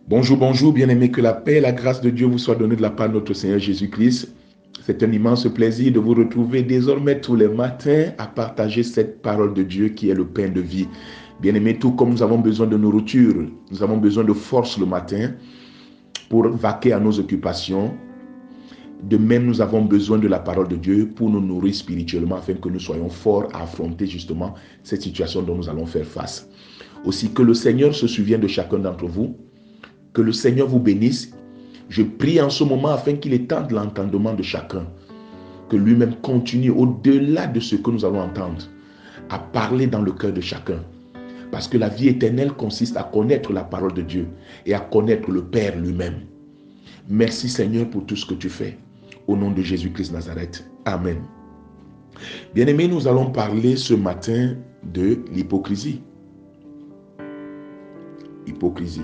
Bonjour, bonjour, bien-aimés, que la paix et la grâce de Dieu vous soient données de la part de notre Seigneur Jésus-Christ. C'est un immense plaisir de vous retrouver désormais tous les matins à partager cette parole de Dieu qui est le pain de vie. Bien-aimés, tout comme nous avons besoin de nourriture, nous avons besoin de force le matin pour vaquer à nos occupations. De même, nous avons besoin de la parole de Dieu pour nous nourrir spirituellement afin que nous soyons forts à affronter justement cette situation dont nous allons faire face. Aussi, que le Seigneur se souvienne de chacun d'entre vous. Que le Seigneur vous bénisse. Je prie en ce moment afin qu'il étende l'entendement de chacun. Que lui-même continue au-delà de ce que nous allons entendre, à parler dans le cœur de chacun. Parce que la vie éternelle consiste à connaître la parole de Dieu et à connaître le Père lui-même. Merci Seigneur pour tout ce que tu fais. Au nom de Jésus-Christ Nazareth. Amen. Bien-aimés, nous allons parler ce matin de l'hypocrisie. Hypocrisie.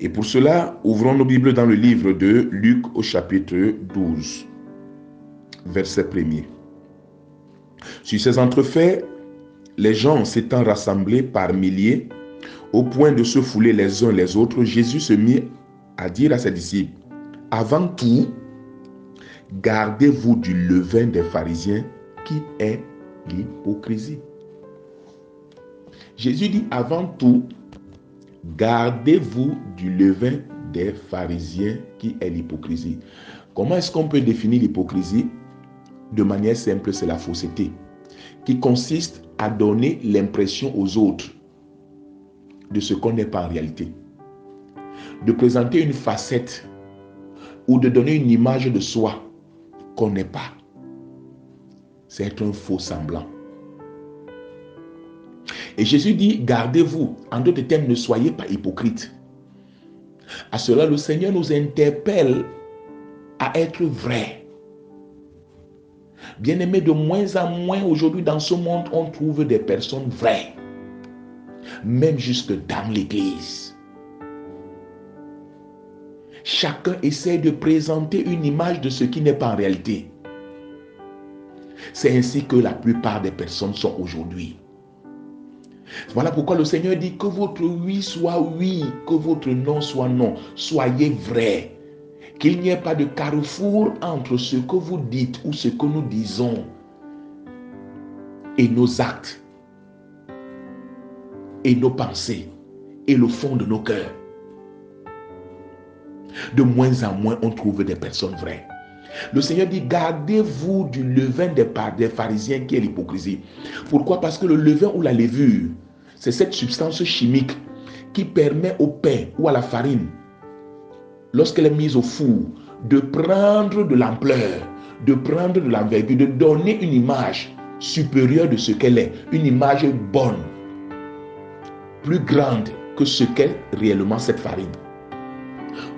Et pour cela, ouvrons nos Bibles dans le livre de Luc au chapitre 12, verset 1er. Sur ces entrefaits, les gens s'étant rassemblés par milliers, au point de se fouler les uns les autres, Jésus se mit à dire à ses disciples, « Avant tout, gardez-vous du levain des pharisiens qui est l'hypocrisie. » Jésus dit, « Avant tout, gardez-vous du levain des pharisiens qui est l'hypocrisie. » Comment est-ce qu'on peut définir l'hypocrisie? De manière simple, c'est la fausseté, qui consiste à donner l'impression aux autres de ce qu'on n'est pas en réalité. De présenter une facette ou de donner une image de soi qu'on n'est pas. C'est être un faux semblant. Et Jésus dit, gardez-vous. En d'autres termes, ne soyez pas hypocrites. À cela, le Seigneur nous interpelle à être vrais. Bien-aimés, de moins en moins aujourd'hui dans ce monde, on trouve des personnes vraies. Même jusque dans l'église. Chacun essaie de présenter une image de ce qui n'est pas en réalité. C'est ainsi que la plupart des personnes sont aujourd'hui. Voilà pourquoi le Seigneur dit que votre oui soit oui, que votre non soit non. Soyez vrais. Qu'il n'y ait pas de carrefour entre ce que vous dites ou ce que nous disons et nos actes et nos pensées et le fond de nos cœurs. De moins en moins, on trouve des personnes vraies. Le Seigneur dit, gardez-vous du levain des pharisiens qui est l'hypocrisie. Pourquoi? Parce que le levain ou la levure, c'est cette substance chimique qui permet au pain ou à la farine, lorsqu'elle est mise au four, de prendre de l'ampleur, de prendre de l'envergure, de donner une image supérieure de ce qu'elle est, une image bonne, plus grande que ce qu'est réellement cette farine.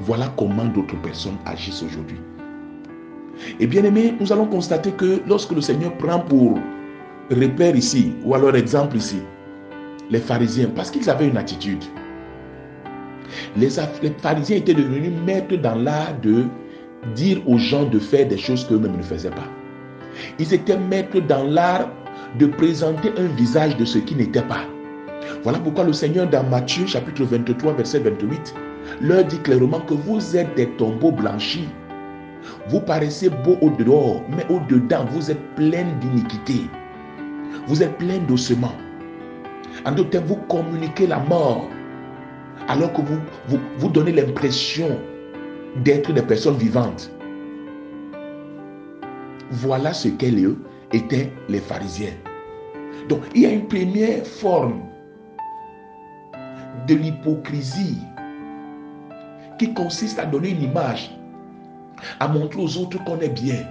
Voilà comment d'autres personnes agissent aujourd'hui. Et bien aimé, nous allons constater que lorsque le Seigneur prend pour repère ici, ou alors exemple ici, les pharisiens, parce qu'ils avaient une attitude. Les pharisiens étaient devenus maîtres dans l'art de dire aux gens de faire des choses qu'eux-mêmes ne faisaient pas. Ils étaient maîtres dans l'art de présenter un visage de ce qui n'était pas. Voilà pourquoi le Seigneur dans Matthieu chapitre 23 verset 28 leur dit clairement que vous êtes des tombeaux blanchis. Vous paraissez beaux au dehors, mais au dedans vous êtes pleins d'iniquité. Vous êtes pleins d'ossements. En d'autres termes, vous communiquez la mort alors que vous donnez l'impression d'être des personnes vivantes. Voilà ce qu'étaient les pharisiens. Donc, il y a une première forme de l'hypocrisie qui consiste à donner une image, à montrer aux autres qu'on est bien,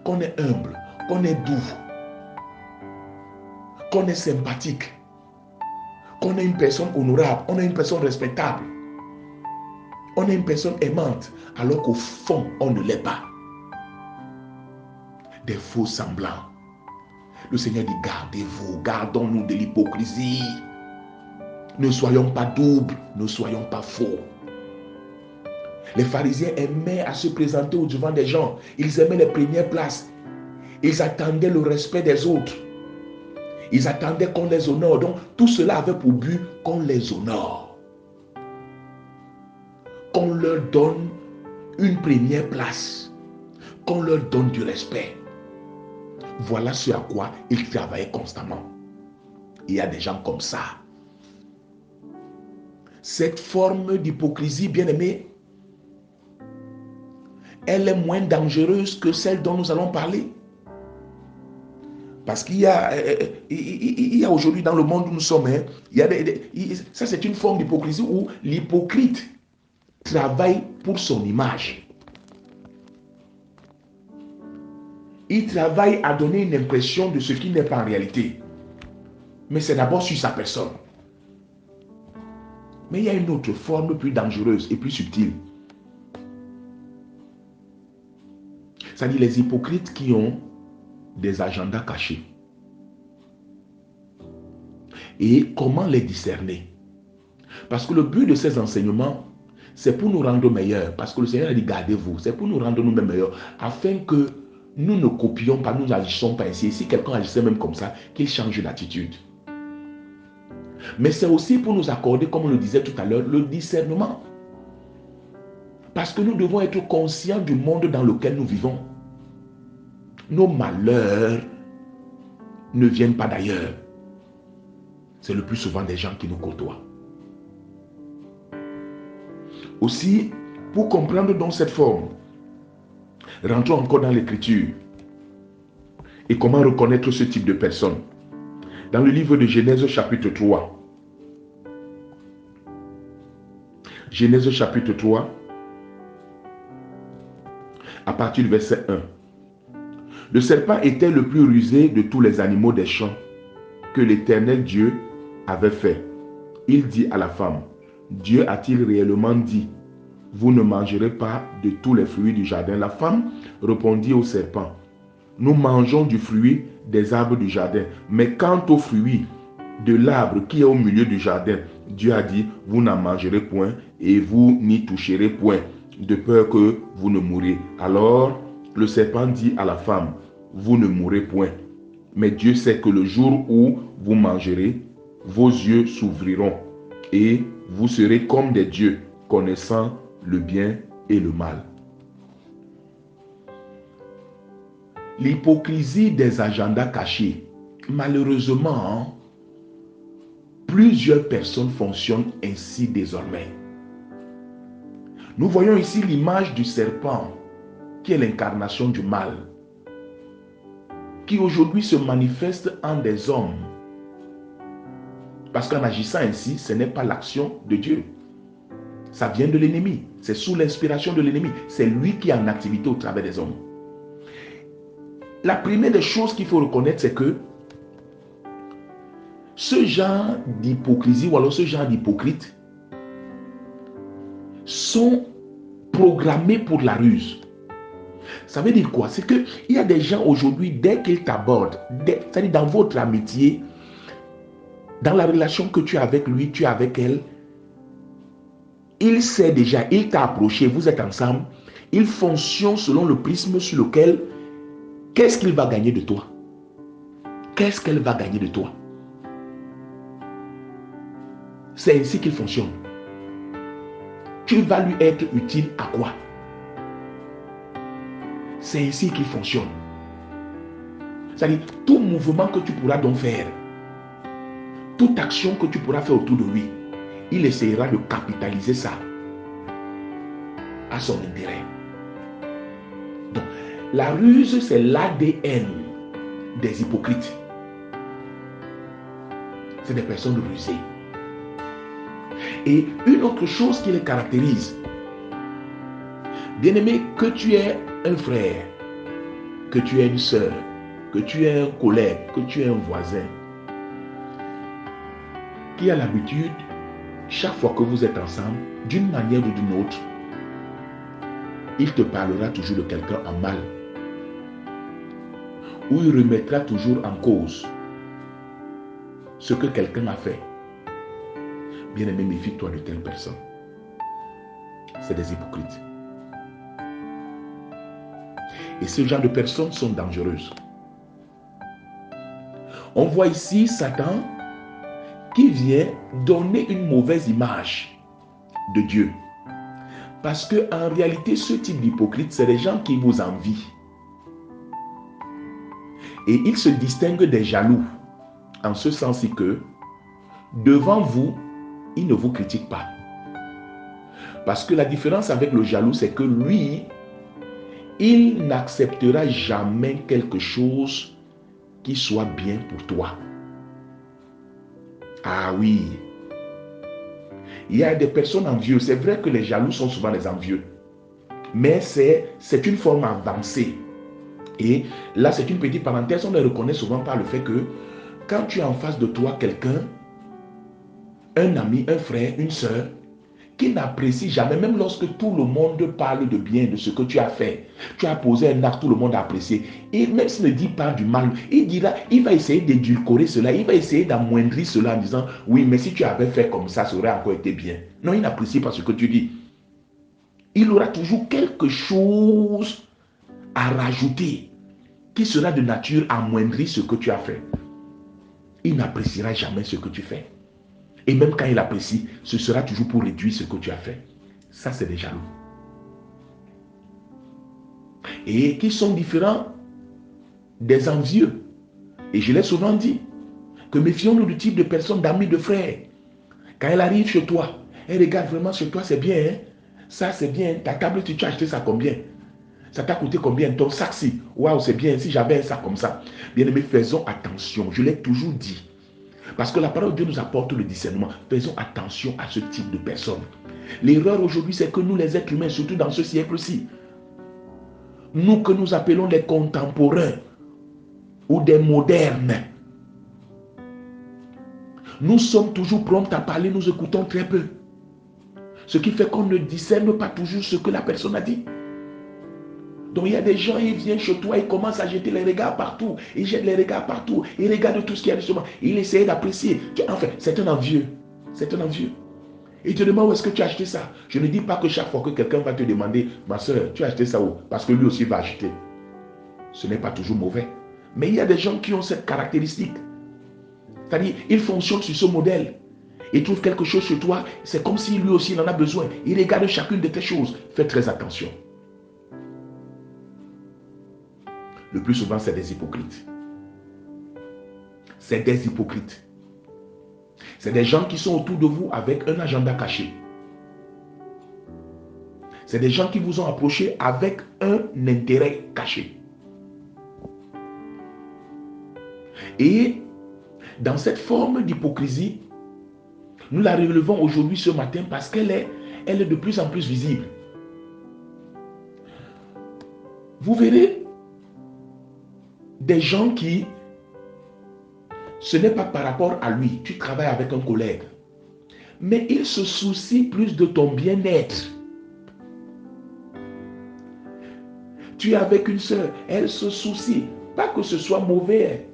qu'on est humble, qu'on est doux, qu'on est sympathique, qu'on est une personne honorable, on est une personne respectable, on est une personne aimante, alors qu'au fond, on ne l'est pas. Des faux semblants. Le Seigneur dit, gardez-vous, gardons-nous de l'hypocrisie. Ne soyons pas doubles, ne soyons pas faux. Les pharisiens aimaient à se présenter au devant des gens. Ils aimaient les premières places. Ils attendaient le respect des autres. Ils attendaient qu'on les honore. Donc, tout cela avait pour but qu'on les honore. donne une première place, qu'on leur donne du respect. Voilà ce à quoi ils travaillaient constamment. Il y a des gens comme ça. Cette forme d'hypocrisie, bien-aimée, elle est moins dangereuse que celle dont nous allons parler. Parce qu'il y a aujourd'hui dans le monde où nous sommes, ça c'est une forme d'hypocrisie où l'hypocrite travaille pour son image. Il travaille à donner une impression de ce qui n'est pas en réalité. Mais c'est d'abord sur sa personne. Mais il y a une autre forme plus dangereuse et plus subtile. C'est-à-dire les hypocrites qui ont des agendas cachés. Et comment les discerner? Parce que le but de ces enseignements, c'est pour nous rendre meilleurs. Parce que le Seigneur a dit, gardez-vous. C'est pour nous rendre nous-mêmes meilleurs. Afin que nous ne copions pas, nous n'agissons pas ainsi. Et si quelqu'un agissait même comme ça, qu'il change d'attitude. Mais c'est aussi pour nous accorder, comme on le disait tout à l'heure, le discernement. Parce que nous devons être conscients du monde dans lequel nous vivons. Nos malheurs ne viennent pas d'ailleurs. C'est le plus souvent des gens qui nous côtoient. Aussi, pour comprendre donc cette forme, rentrons encore dans l'écriture. Et comment reconnaître ce type de personne? Dans le livre de Genèse chapitre 3. Genèse chapitre 3, à partir du verset 1. Le serpent était le plus rusé de tous les animaux des champs que l'Éternel Dieu avait fait. Il dit à la femme, Dieu a-t-il réellement dit, vous ne mangerez pas de tous les fruits du jardin? La femme répondit au serpent, nous mangeons du fruit des arbres du jardin, mais quant au fruit de l'arbre qui est au milieu du jardin, Dieu a dit, vous n'en mangerez point et vous n'y toucherez point, de peur que vous ne mouriez. Alors le serpent dit à la femme, vous ne mourrez point, mais Dieu sait que le jour où vous mangerez, vos yeux s'ouvriront et vous serez comme des dieux, connaissant le bien et le mal. L'hypocrisie des agendas cachés, malheureusement, plusieurs personnes fonctionnent ainsi désormais. Nous voyons ici l'image du serpent, qui est l'incarnation du mal, qui aujourd'hui se manifeste en des hommes. Parce qu'en agissant ainsi, ce n'est pas l'action de Dieu. Ça vient de l'ennemi. C'est sous l'inspiration de l'ennemi. C'est lui qui est en activité au travers des hommes. La première des choses qu'il faut reconnaître, c'est que ce genre d'hypocrisie ou alors ce genre d'hypocrite sont programmés pour la ruse. Ça veut dire quoi? C'est qu'il y a des gens aujourd'hui, dès qu'ils t'abordent, c'est-à-dire dans votre amitié, dans la relation que tu as avec lui, tu as avec elle, il sait déjà, il t'a approché, vous êtes ensemble, il fonctionne selon le prisme sur lequel, qu'est-ce qu'il va gagner de toi? Qu'est-ce qu'elle va gagner de toi? C'est ainsi qu'il fonctionne. Tu vas lui être utile à quoi? C'est ainsi qu'il fonctionne. C'est-à-dire, tout mouvement que tu pourras donc faire, toute action que tu pourras faire autour de lui, il essaiera de capitaliser ça à son intérêt. Donc, la ruse, c'est l'ADN des hypocrites. C'est des personnes rusées. Et une autre chose qui les caractérise, bien-aimé, que tu es un frère, que tu es une sœur, que tu es un collègue, que tu es un voisin, qui a l'habitude, chaque fois que vous êtes ensemble, d'une manière ou d'une autre, il te parlera toujours de quelqu'un en mal, ou il remettra toujours en cause ce que quelqu'un a fait. Bien-aimé, méfie-toi de telles personnes. C'est des hypocrites. Et ce genre de personnes sont dangereuses. On voit ici Satan qui vient donner une mauvaise image de Dieu Parce que en réalité, ce type d'hypocrite, c'est des gens qui vous envient. Et ils se distinguent des jaloux, en ce sens que, devant vous, ils ne vous critiquent pas. Parce que la différence avec le jaloux, c'est que lui, il n'acceptera jamais quelque chose qui soit bien pour toi. Ah oui. Il y a des personnes envieuses. C'est vrai que les jaloux sont souvent les envieux. Mais c'est une forme avancée. Et là, c'est une petite parenthèse. On le reconnaît souvent par le fait que quand tu as en face de toi quelqu'un, un ami, un frère, une soeur, qui n'apprécie jamais, même lorsque tout le monde parle de bien de ce que tu as fait, tu as posé un acte, tout le monde a apprécié. Et même s'il ne dit pas du mal, il va essayer d'édulcorer cela, il va essayer d'amoindrir cela en disant, oui, mais si tu avais fait comme ça aurait encore été bien. Non, il n'apprécie pas ce que tu dis. Il aura toujours quelque chose à rajouter qui sera de nature à amoindrir ce que tu as fait. Il n'appréciera jamais ce que tu fais. Et même quand il apprécie, ce sera toujours pour réduire ce que tu as fait. Ça, c'est des jaloux. Et qui sont différents des envieux. Et je l'ai souvent dit, que méfions-nous du type de personnes, d'amis, de frères. Quand elle arrive chez toi, elle regarde vraiment chez toi, c'est bien, hein? Ça, c'est bien. Ta table, tu as acheté ça combien? Ça t'a coûté combien? Ton sac-ci? Waouh, c'est bien. Si j'avais un sac comme ça. Bien aimé, faisons attention. Je l'ai toujours dit. Parce que la parole de Dieu nous apporte le discernement. Faisons attention à ce type de personnes. L'erreur aujourd'hui, c'est que nous, les êtres humains, surtout dans ce siècle-ci, nous que nous appelons les contemporains ou des modernes, nous sommes toujours prompts à parler, nous écoutons très peu. Ce qui fait qu'on ne discerne pas toujours ce que la personne a dit. Donc il y a des gens, ils viennent chez toi, ils commencent à jeter les regards partout. Ils jettent les regards partout. Ils regardent tout ce qu'il y a justement. Ils essayent d'apprécier. Enfin, c'est un envieux. C'est un envieux. Il te demande où est-ce que tu as acheté ça. Je ne dis pas que chaque fois que quelqu'un va te demander, ma soeur, tu as acheté ça où? Parce que lui aussi va acheter. Ce n'est pas toujours mauvais. Mais il y a des gens qui ont cette caractéristique. C'est-à-dire, ils fonctionnent sur ce modèle. Ils trouvent quelque chose sur toi. C'est comme si lui aussi il en a besoin. Il regarde chacune de tes choses. Fais très attention. Le plus souvent, c'est des hypocrites. C'est des hypocrites. C'est des gens qui sont autour de vous avec un agenda caché. C'est des gens qui vous ont approché avec un intérêt caché. Et dans cette forme d'hypocrisie, nous la relevons aujourd'hui ce matin parce qu'elle est de plus en plus visible. Vous verrez des gens qui, ce n'est pas par rapport à lui, tu travailles avec un collègue, mais il se soucie plus de ton bien-être. Tu es avec une soeur, elle se soucie, pas que ce soit mauvais,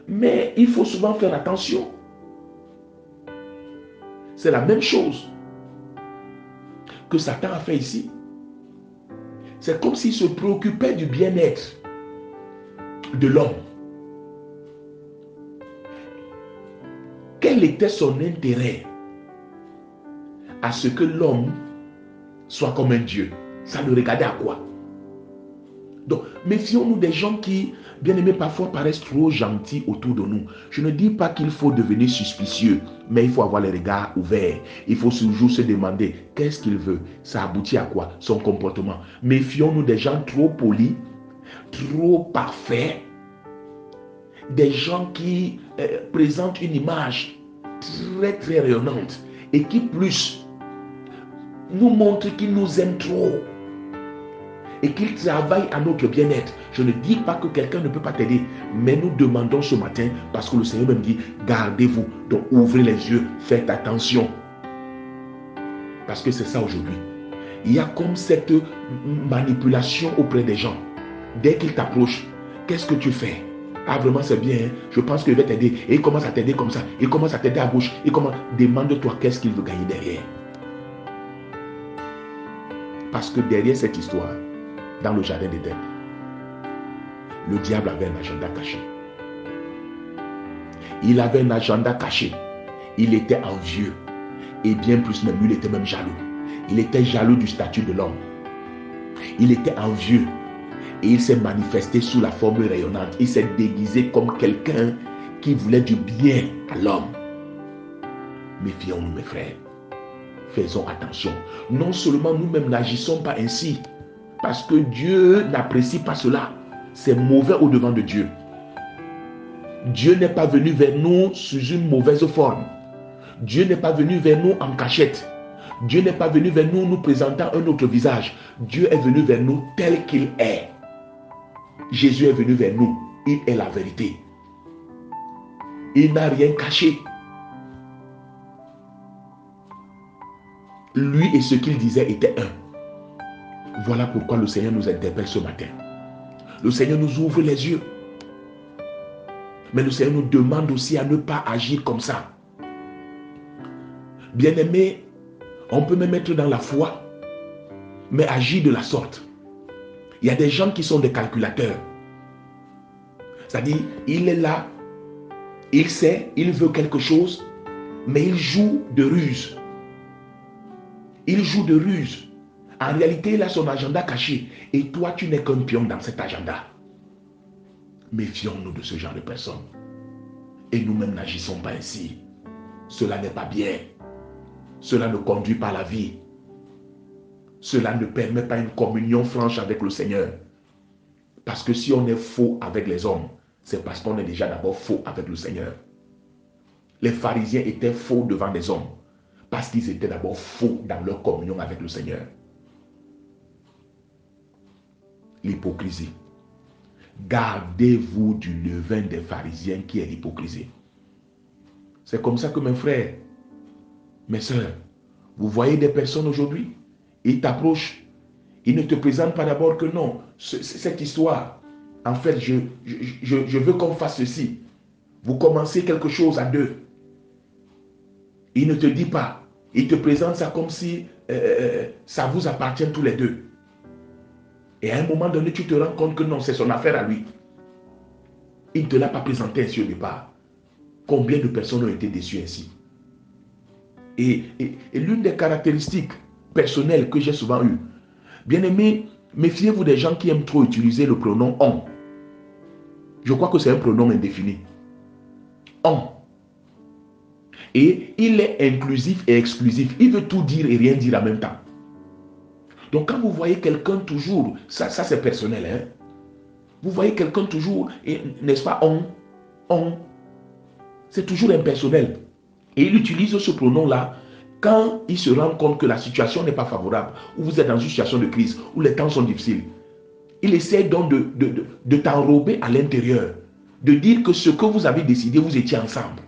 mais il faut souvent faire attention. C'est la même chose que Satan a fait ici. C'est comme s'il se préoccupait du bien-être de l'homme. Quel était son intérêt à ce que l'homme soit comme un Dieu? Ça le regardait à quoi? Donc, méfions-nous des gens qui, bien aimés, parfois paraissent trop gentils autour de nous. Je ne dis pas qu'il faut devenir suspicieux, mais il faut avoir les regards ouverts. Il faut toujours se demander qu'est-ce qu'il veut. Ça aboutit à quoi? Son comportement. Méfions-nous des gens trop polis, trop parfaits, des gens qui présentent une image très très rayonnante et qui plus nous montrent qu'ils nous aiment trop et qu'ils travaillent à notre bien-être. Je ne dis pas que quelqu'un ne peut pas t'aider, mais nous demandons ce matin, parce que le Seigneur même dit, gardez-vous, donc ouvrez les yeux, faites attention. Parce que c'est ça aujourd'hui. Il y a comme cette manipulation auprès des gens. Dès qu'ils t'approchent, qu'est-ce que tu fais? Ah, vraiment, c'est bien, hein? Je pense qu'il va t'aider. Et il commence à t'aider comme ça. Il commence à t'aider à gauche. Demande-toi qu'est-ce qu'il veut gagner derrière. Parce que derrière cette histoire, dans le jardin d'Éden, le diable avait un agenda caché. Il avait un agenda caché. Il était envieux. Et bien plus même, lui, il était même jaloux. Il était jaloux du statut de l'homme. Il était envieux. Et il s'est manifesté sous la forme rayonnante. Il s'est déguisé comme quelqu'un qui voulait du bien à l'homme. Méfions-nous, mes frères. Faisons attention. Non seulement nous-mêmes n'agissons pas ainsi, parce que Dieu n'apprécie pas cela. C'est mauvais au-devant de Dieu. Dieu n'est pas venu vers nous sous une mauvaise forme. Dieu n'est pas venu vers nous en cachette. Dieu n'est pas venu vers nous présentant un autre visage. Dieu est venu vers nous tel qu'il est. Jésus est venu vers nous. Il est la vérité. Il n'a rien caché. Lui et ce qu'il disait étaient un. Voilà pourquoi le Seigneur nous interpelle ce matin. Le Seigneur nous ouvre les yeux. Mais le Seigneur nous demande aussi à ne pas agir comme ça. Bien-aimé, on peut même être dans la foi, mais agir de la sorte. Il y a des gens qui sont des calculateurs. C'est-à-dire, il est là, il sait, il veut quelque chose, mais il joue de ruse. Il joue de ruse. En réalité, il a son agenda caché. Et toi, tu n'es qu'un pion dans cet agenda. Méfions-nous de ce genre de personnes. Et nous-mêmes n'agissons pas ainsi. Cela n'est pas bien. Cela ne conduit pas à la vie. Cela ne permet pas une communion franche avec le Seigneur. Parce que si on est faux avec les hommes, c'est parce qu'on est déjà d'abord faux avec le Seigneur. Les pharisiens étaient faux devant les hommes. Parce qu'ils étaient d'abord faux dans leur communion avec le Seigneur. L'hypocrisie. Gardez-vous du levain des pharisiens qui est l'hypocrisie. C'est comme ça que mes frères, mes sœurs, vous voyez des personnes aujourd'hui, ils t'approchent, ils ne te présentent pas d'abord que non, cette histoire, en fait, je veux qu'on fasse ceci. Vous commencez quelque chose à deux. Il ne te dit pas, il te présente ça comme si ça vous appartient tous les deux. Et à un moment donné, tu te rends compte que non, c'est son affaire à lui. Il ne te l'a pas présenté ainsi au départ. Combien de personnes ont été déçues ainsi? Et l'une des caractéristiques personnelles que j'ai souvent eues, bien aimé, méfiez-vous des gens qui aiment trop utiliser le pronom on. Je crois que c'est un pronom indéfini. On. Et il est inclusif et exclusif. Il veut tout dire et rien dire en même temps. Donc quand vous voyez quelqu'un toujours, ça c'est personnel, hein? Vous voyez quelqu'un toujours, n'est-ce pas, on, c'est toujours impersonnel. Et il utilise ce pronom-là quand il se rend compte que la situation n'est pas favorable, ou vous êtes dans une situation de crise, où les temps sont difficiles. Il essaie donc de t'enrober à l'intérieur, de dire que ce que vous avez décidé, vous étiez ensemble.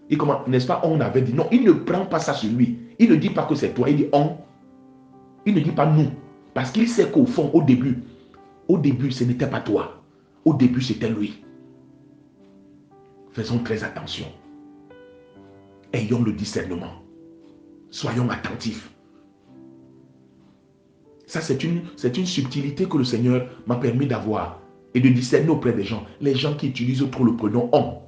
Et comment, n'est-ce pas, on avait dit, non, il ne prend pas ça sur lui. Il ne dit pas que c'est toi, il dit on. Il ne dit pas nous. Parce qu'il sait qu'au fond, au début, ce n'était pas toi. Au début, c'était lui. Faisons très attention. Ayons le discernement. Soyons attentifs. Ça, c'est une subtilité que le Seigneur m'a permis d'avoir et de discerner auprès des gens. Les gens qui utilisent trop le pronom on.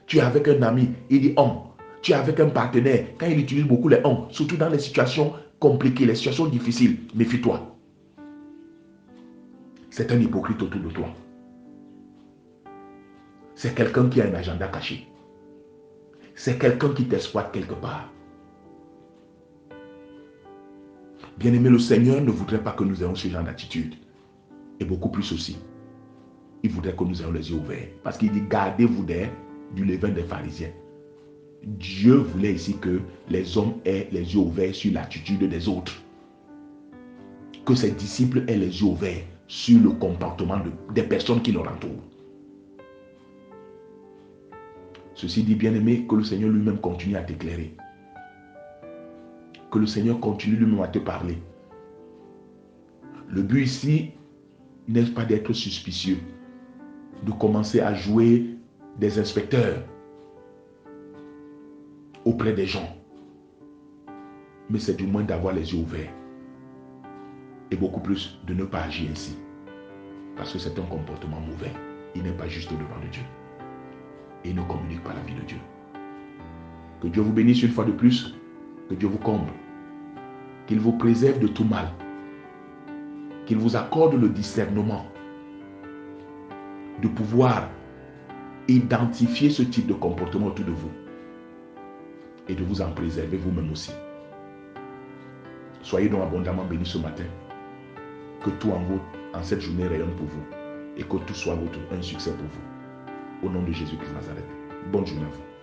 Tu es avec un ami, il dit on. Tu es avec un partenaire, quand il utilise beaucoup les on, surtout dans les situations compliquées, les situations difficiles, méfie-toi. C'est un hypocrite autour de toi. C'est quelqu'un qui a un agenda caché. C'est quelqu'un qui t'exploite quelque part. Bien-aimé, le Seigneur ne voudrait pas que nous ayons ce genre d'attitude. Et beaucoup plus aussi. Il voudrait que nous ayons les yeux ouverts. Parce qu'il dit, gardez-vous du levain des pharisiens. Dieu voulait ici que les hommes aient les yeux ouverts sur l'attitude des autres. Que ses disciples aient les yeux ouverts sur le comportement des personnes qui leur entourent. Ceci dit, bien-aimé, que le Seigneur lui-même continue à t'éclairer. Que le Seigneur continue lui-même à te parler. Le but ici n'est pas d'être suspicieux, de commencer à jouer des inspecteurs auprès des gens. Mais c'est du moins d'avoir les yeux ouverts. Et beaucoup plus de ne pas agir ainsi. Parce que c'est un comportement mauvais. Il n'est pas juste devant le Dieu. Et il ne communique pas la vie de Dieu. Que Dieu vous bénisse une fois de plus. Que Dieu vous comble. qu'il vous préserve de tout mal, qu'il vous accorde le discernement de pouvoir identifier ce type de comportement autour de vous et de vous en préserver vous-même aussi. Soyez donc abondamment bénis ce matin. Que tout en cette journée rayonne pour vous et que tout soit un succès pour vous. Au nom de Jésus-Christ Nazareth. Bonne journée à vous.